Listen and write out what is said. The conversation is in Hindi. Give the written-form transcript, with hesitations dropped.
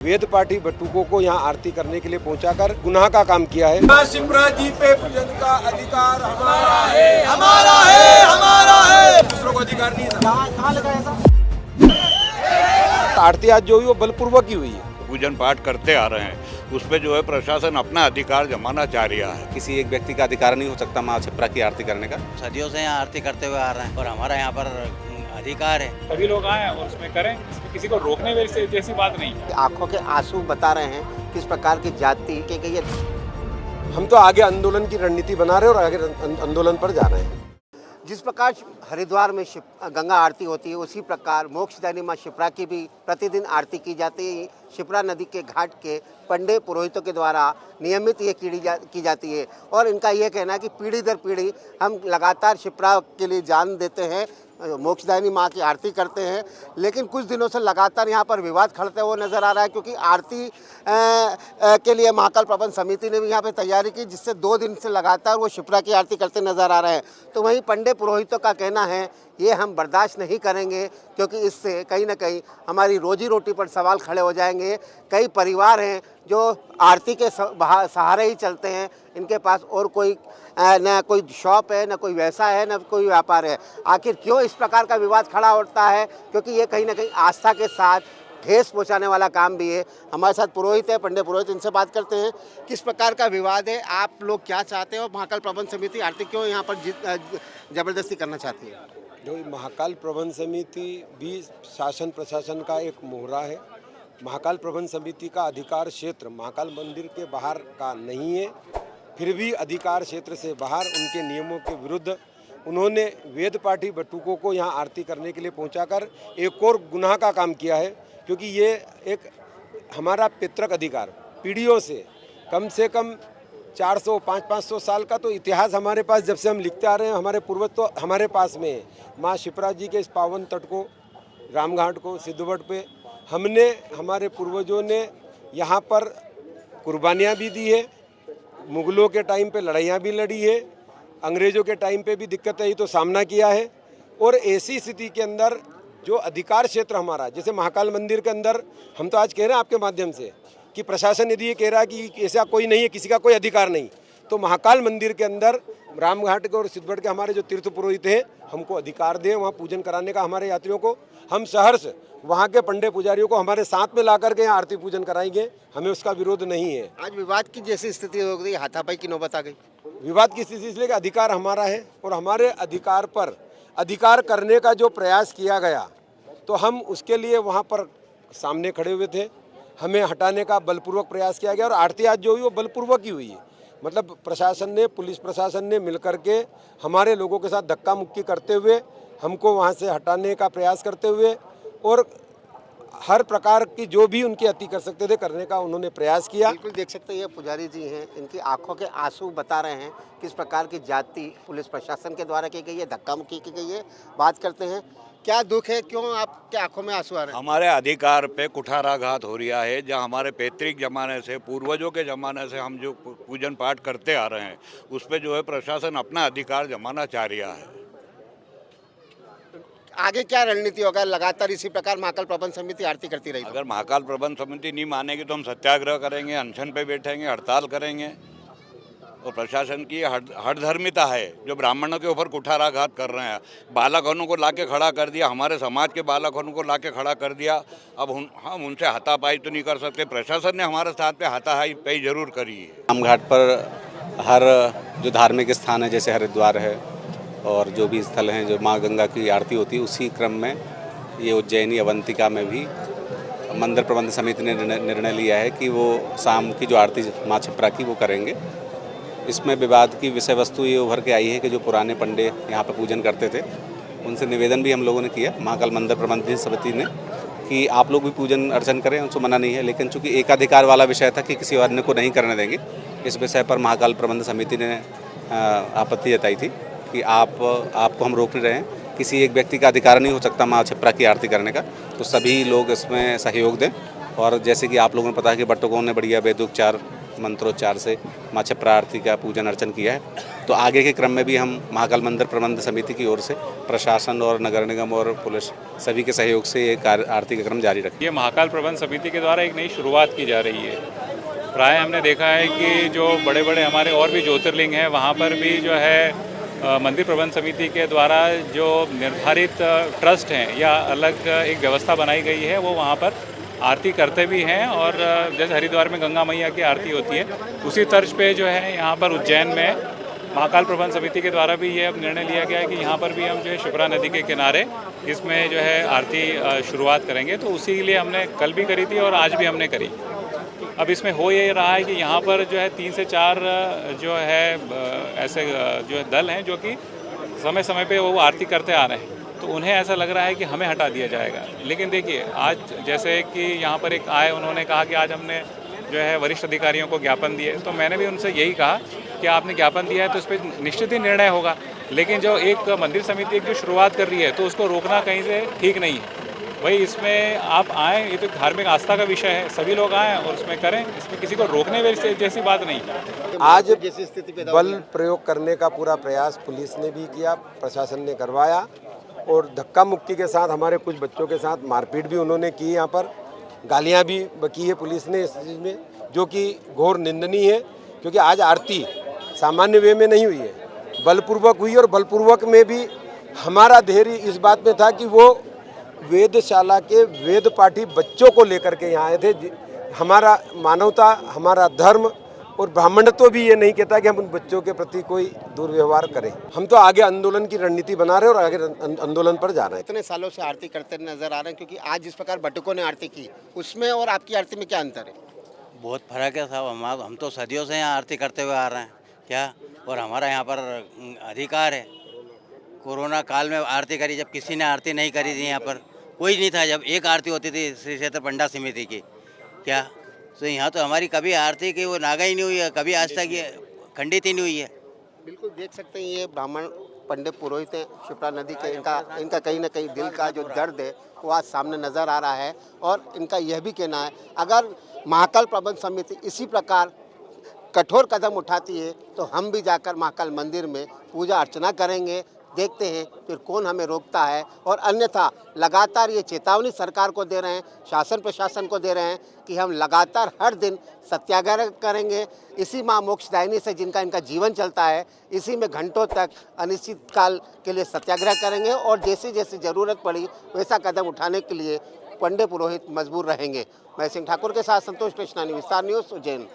वेद पाठी बटुकों को यहाँ आरती करने के लिए पहुंचाकर गुनाह का काम किया है। शिप्रा जी पे पूजन का अधिकार हमारा है, हमारा है, हमारा है। दूसरों को अधिकार नहीं है। कहाँ लगा ऐसा? आरती आज जो हुई वो बलपूर्वक ही हुई है। पूजन पाठ करते आ रहे हैं, उस पर जो है प्रशासन अपना अधिकार जमाना चाह रहा है। किसी एक व्यक्ति का अधिकार नहीं हो सकता माँ शिप्रा की आरती करने का। सदियों से यहाँ आरती करते हुए आ रहे हैं और हमारा यहाँ पर अधिकार है। सभी लोग आए और उसमें करें, इसमें किसी को रोकने जैसी बात नहीं। आंखों के आंसू बता रहे हैं किस प्रकार की जाति के ये। हम तो आगे आंदोलन की रणनीति बना रहे हैं और आगे आंदोलन पर जा रहे हैं। जिस प्रकार हरिद्वार में गंगा आरती होती है, उसी प्रकार मोक्षदायिनी माँ शिप्रा की भी प्रतिदिन आरती की जाती है। शिप्रा नदी के घाट के पंडे पुरोहितों के द्वारा नियमित ये की जाती है और इनका ये कहना है कि पीढ़ी दर पीढ़ी हम लगातार शिप्रा के लिए जान देते हैं, मोक्षदायिनी माँ की आरती करते हैं। लेकिन कुछ दिनों से लगातार यहाँ पर विवाद खड़ते हुए नजर आ रहा है, क्योंकि आरती के लिए महाकाल प्रबंध समिति ने भी यहाँ पे तैयारी की, जिससे 2 दिन से लगातार वो शिप्रा की आरती करते नजर आ रहे हैं। तो वहीं पंडे पुरोहितों का कहना है ये हम बर्दाश्त नहीं करेंगे, क्योंकि इससे कहीं ना कहीं हमारी रोजी रोटी पर सवाल खड़े हो जाएंगे। कई परिवार हैं जो आरती के सहारे ही चलते हैं, इनके पास और कोई न कोई शॉप है, न कोई व्यवसाय है, न कोई व्यापार है। आखिर क्यों इस प्रकार का विवाद खड़ा होता है? क्योंकि ये कहीं ना कहीं आस्था के साथ ठेस पहुंचाने वाला काम भी है। हमारे साथ पुरोहित है, पंडे पुरोहित, इनसे बात करते हैं किस प्रकार का विवाद है, आप लोग क्या चाहते हो, महाकाल प्रबंध समिति आरती क्यों यहाँ पर जबरदस्ती करना चाहती है? जो महाकाल प्रबंध समिति भी शासन प्रशासन का एक मोहरा है। महाकाल प्रबंध समिति का अधिकार क्षेत्र महाकाल मंदिर के बाहर का नहीं है, फिर भी अधिकार क्षेत्र से बाहर उनके नियमों के विरुद्ध उन्होंने वेद पाठी बटुकों को यहाँ आरती करने के लिए पहुंचाकर एक और गुनाह का काम किया है। क्योंकि ये एक हमारा पितृक अधिकार पीढ़ियों से कम 400-500 साल का तो इतिहास हमारे पास, जब से हम लिखते आ रहे हैं, हमारे पूर्वज तो हमारे पास में है। माँ शिप्रा जी के इस पावन तट को, रामघाट को, सिद्धवट पे हमारे पूर्वजों ने यहाँ पर कुर्बानियाँ भी दी है, मुगलों के टाइम पे लड़ाइयाँ भी लड़ी है, अंग्रेज़ों के टाइम पे भी दिक्कतें ही तो सामना किया है। और ऐसी स्थिति के अंदर जो अधिकार क्षेत्र हमारा, जैसे महाकाल मंदिर के अंदर हम तो आज कह रहे हैं आपके माध्यम से कि प्रशासन यदि ये कह रहा है कि ऐसा कोई नहीं है, किसी का कोई अधिकार नहीं, तो महाकाल मंदिर के अंदर रामघाट के और सिद्धवट के हमारे जो तीर्थ पुरोहित हैं, हमको अधिकार दें वहाँ पूजन कराने का। हमारे यात्रियों को हम सहर्ष वहाँ के पंडे पुजारियों को हमारे साथ में ला करके यहाँ आरती पूजन कराएंगे, हमें उसका विरोध नहीं है। आज विवाद की जैसी स्थिति हो गई, हाथापाई की नौबत आ गई। विवाद की स्थिति इसलिए कि अधिकार हमारा है और हमारे अधिकार पर अधिकार करने का जो प्रयास किया गया, तो हम उसके लिए वहाँ पर सामने खड़े हुए थे। हमें हटाने का बलपूर्वक प्रयास किया गया और आरती आज जो हुई वो बलपूर्वक ही हुई है। मतलब प्रशासन ने, पुलिस प्रशासन ने मिलकर के हमारे लोगों के साथ धक्का मुक्की करते हुए हमको वहाँ से हटाने का प्रयास करते हुए और हर प्रकार की जो भी उनकी अति कर सकते थे करने का उन्होंने प्रयास किया। बिल्कुल देख सकते हैं, ये पुजारी जी हैं, इनकी आंखों के आंसू बता रहे हैं किस प्रकार की जाति पुलिस प्रशासन के द्वारा की गई है, धक्का मुक्की की गई है। बात करते हैं, क्या दुख है, क्यों आपके आंखों में आंसू आ रहे हैं? हमारे अधिकार पे कुठाराघात हो रहा है। जहाँ हमारे पैतृक जमाने से, पूर्वजों के ज़माने से हम जो पूजन पाठ करते आ रहे हैं, उस पर जो है प्रशासन अपना अधिकार जमाना चाह रहा है। आगे क्या रणनीति होगा? लगातार इसी प्रकार महाकाल प्रबंध समिति आरती करती रही? अगर महाकाल प्रबंध समिति नहीं मानेगी तो हम सत्याग्रह करेंगे, अनशन पे बैठेंगे, हड़ताल करेंगे। और प्रशासन की हठधर्मिता है जो ब्राह्मणों के ऊपर कुठाराघात कर रहे हैं। बालकों को लाके खड़ा कर दिया, हमारे समाज के बालकों को लाके खड़ा कर दिया। अब हम उनसे हाथापाई तो नहीं कर सकते। प्रशासन ने हमारे साथ पे हाथापाई जरूर करी है। रामघाट पर हर जो धार्मिक स्थान है, जैसे हरिद्वार है और जो भी स्थल हैं जो माँ गंगा की आरती होती है, उसी क्रम में ये उज्जैनी अवंतिका में भी मंदिर प्रबंध समिति ने निर्णय लिया है कि वो शाम की जो आरती माँ शिप्रा की वो करेंगे। इसमें विवाद की विषय वस्तु ये उभर के आई है कि जो पुराने पंडे यहाँ पर पूजन करते थे, उनसे निवेदन भी हम लोगों ने किया महाकाल मंदिर प्रबंध समिति ने कि आप लोग भी पूजन अर्चन करें, उनको मना नहीं है। लेकिन चूँकि एकाधिकार वाला विषय था कि किसी अन्य को नहीं करने देंगे, इस विषय पर महाकाल प्रबंध समिति ने आपत्ति जताई थी कि आपको हम रोक नहीं रहे हैं। किसी एक व्यक्ति का अधिकार नहीं हो सकता माँ शिप्रा की आरती करने का, तो सभी लोग इसमें सहयोग दें। और जैसे कि आप लोगों ने पता है कि बटुकों ने बढ़िया वेदोपचार मंत्रोच्चार से माँ क्षिप्रा आरती का पूजन अर्चन किया है। तो आगे के क्रम में भी हम महाकाल मंदिर प्रबंध समिति की ओर से प्रशासन और नगर निगम और पुलिस सभी के सहयोग से ये आरती का क्रम जारी रखें। ये महाकाल प्रबंध समिति के द्वारा एक नई शुरुआत की जा रही है। प्राय हमने देखा है कि जो बड़े बड़े हमारे और भी ज्योतिर्लिंग हैं वहाँ पर भी जो है मंदिर प्रबंध समिति के द्वारा जो निर्धारित ट्रस्ट हैं या अलग एक व्यवस्था बनाई गई है, वो वहाँ पर आरती करते भी हैं। और जैसे हरिद्वार में गंगा मैया की आरती होती है, उसी तर्ज पे जो है यहाँ पर उज्जैन में महाकाल प्रबंध समिति के द्वारा भी ये अब निर्णय लिया गया है कि यहाँ पर भी हम जो है शिप्रा नदी के किनारे इसमें जो है आरती शुरुआत करेंगे। तो उसी के लिए हमने कल भी करी थी और आज भी हमने करी। अब इसमें हो ये रहा है कि यहाँ पर जो है 3 से 4 जो है ऐसे जो है दल हैं जो कि समय समय पे वो आरती करते आ रहे हैं। तो उन्हें ऐसा लग रहा है कि हमें हटा दिया जाएगा। लेकिन देखिए, आज जैसे कि यहाँ पर एक आए, उन्होंने कहा कि आज हमने जो है वरिष्ठ अधिकारियों को ज्ञापन दिए। तो मैंने भी उनसे यही कहा कि आपने ज्ञापन दिया है तो इस पर निश्चित ही निर्णय होगा। लेकिन जो एक मंदिर समिति एक जो शुरुआत कर रही है तो उसको रोकना कहीं से ठीक नहीं है। भाई इसमें आप आएँ, ये तो धार्मिक आस्था का विषय है, सभी लोग आएँ और उसमें करें। इसमें किसी को रोकने जैसी बात नहीं। आज जैसी स्थिति पैदा बल प्रयोग करने का पूरा प्रयास पुलिस ने भी किया, प्रशासन ने करवाया और धक्का मुक्की के साथ हमारे कुछ बच्चों के साथ मारपीट भी उन्होंने की। यहाँ पर गालियाँ भी बकी है पुलिस ने इस चीज़ में, जो कि घोर निंदनीय है। क्योंकि आज आरती सामान्य वे में नहीं हुई है, बलपूर्वक हुई। और बलपूर्वक में भी हमारा धैर्य इस बात में था कि वो वेदशाला के वेद पाठी बच्चों को लेकर के यहाँ आए थे। हमारा मानवता, हमारा धर्म और ब्राह्मणत्व भी ये नहीं कहता कि हम उन बच्चों के प्रति कोई दुर्व्यवहार करें। हम तो आगे आंदोलन की रणनीति बना रहे हैं और आगे आंदोलन पर जा रहे हैं। इतने सालों से आरती करते नजर आ रहे हैं, क्योंकि आज जिस प्रकार बटुकों ने आरती की उसमें और आपकी आरती में क्या अंतर है? बहुत फर्क है साहब। हम तो सदियों से यहाँ आरती करते हुए आ रहे हैं क्या, और हमारा यहाँ पर अधिकार है। कोरोना काल में आरती करी, जब किसी ने आरती नहीं करी थी, यहाँ पर कोई नहीं था। जब एक आरती होती थी श्री क्षेत्र पंडा समिति की क्या, तो यहाँ तो हमारी कभी आरती की वो नागा ही नहीं हुई है, कभी आज तक ये खंडित ही नहीं हुई है। बिल्कुल देख सकते हैं, ये ब्राह्मण पंडित पुरोहित हैं शिप्रा नदी के। इनका कहीं ना कहीं दिल का जो दर्द है वो आज सामने नज़र आ रहा है। और इनका यह भी कहना है, अगर महाकाल प्रबंध समिति इसी प्रकार कठोर कदम उठाती है तो हम भी जाकर महाकाल मंदिर में पूजा अर्चना करेंगे। देखते हैं फिर कौन हमें रोकता है। और अन्यथा लगातार ये चेतावनी सरकार को दे रहे हैं, शासन प्रशासन को दे रहे हैं कि हम लगातार हर दिन सत्याग्रह करेंगे। इसी माँ मोक्षदायिनी से जिनका इनका जीवन चलता है, इसी में घंटों तक अनिश्चित काल के लिए सत्याग्रह करेंगे। और जैसी जैसी ज़रूरत पड़ी वैसा कदम उठाने के लिए पंडित पुरोहित मजबूर रहेंगे। मैं सिंह ठाकुर के साथ संतोष कृष्णानी, विस्तार न्यूज़, उज्जैन।